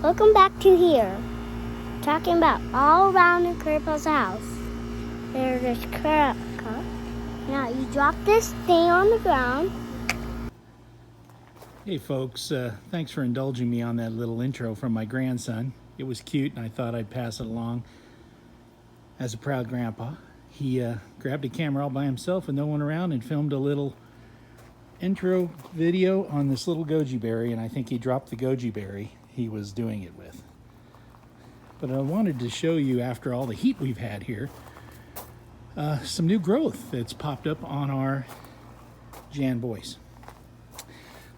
Welcome back to here. Talking about all around in Grandpa's house. There's this cup. Now you drop this thing on the ground. Hey folks, thanks for indulging me on that little intro from my grandson. It was cute and I thought I'd pass it along as a proud grandpa. He grabbed a camera all by himself with no one around and filmed a little intro video on this little goji berry, and I think he dropped the goji berry he was doing it with. But I wanted to show you, after all the heat we've had here, some new growth that's popped up on our Janbois.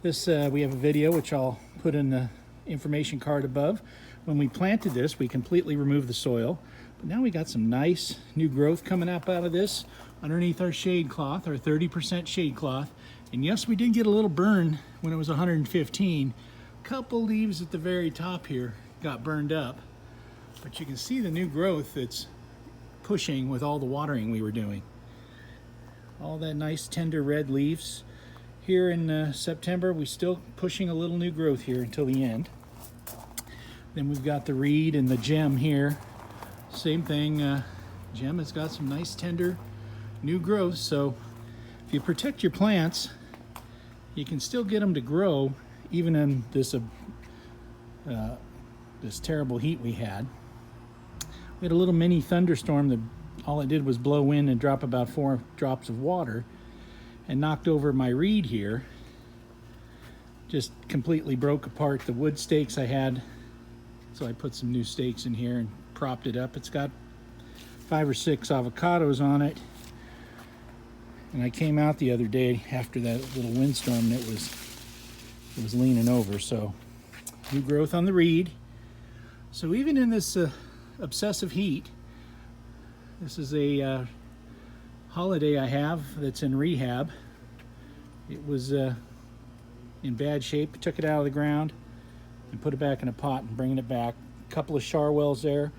This we have a video which I'll put in the information card above. When we planted this, we completely removed the soil, but now we got some nice new growth coming up out of this underneath our shade cloth, our 30% shade cloth. And yes, we did get a little burn when it was 115. Couple leaves at the very top here got burned up, but you can see the new growth that's pushing with all the watering we were doing. All that nice tender red leaves. Here in September, we're still pushing a little new growth here until the end. Then we've got the reed and the gem here. Same thing, gem has got some nice tender new growth. So if you protect your plants, you can still get them to grow even in this this terrible heat we had. We had a little mini thunderstorm that all it did was blow in and drop about 4 drops of water and knocked over my reed here. Just completely broke apart the wood stakes I had. So I put some new stakes in here and propped it up. It's got 5 or 6 avocados on it. And I came out the other day after that little windstorm and it was leaning over. So new growth on the reed. So even in this obsessive heat, this is a holiday I have that's in rehab. It was in bad shape. Took it out of the ground and put it back in a pot and bringing it back. A couple of charwells there.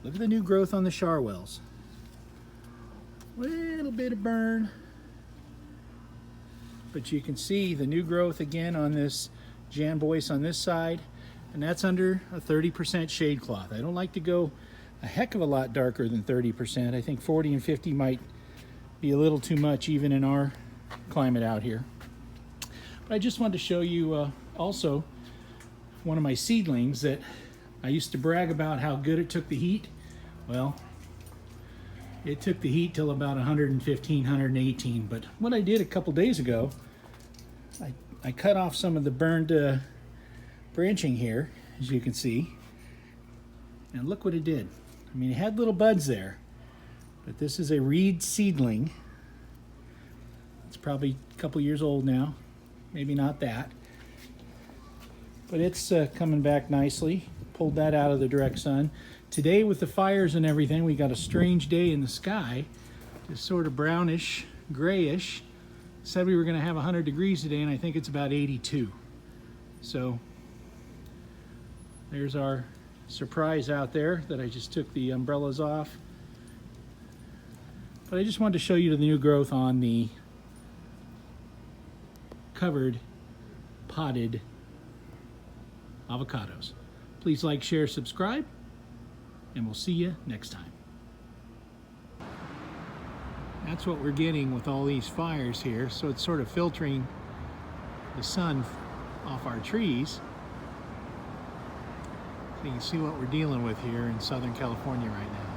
Look at the new growth on the charwells. Little bit of burn, but you can see the new growth again on this Janbois on this side, and that's under a 30% shade cloth. I don't like to go a heck of a lot darker than 30%. I think 40 and 50 might be a little too much even in our climate out here. But I just wanted to show you also one of my seedlings that I used to brag about how good it took the heat. Well, it took the heat till about 115, 118. But what I did a couple days ago, I cut off some of the burned branching here, as you can see. And look what it did. I mean, it had little buds there, but this is a reed seedling. It's probably a couple years old now, maybe not that. But it's coming back nicely. Pulled that out of the direct sun. Today with the fires and everything, we got a strange day in the sky. Just sort of brownish, grayish. Said we were gonna have 100 degrees today and I think it's about 82. So there's our surprise out there that I just took the umbrellas off. But I just wanted to show you the new growth on the covered, potted avocados. Please like, share, subscribe, and we'll see you next time. That's what we're getting with all these fires here. So it's sort of filtering the sun off our trees. So you can see what we're dealing with here in Southern California right now.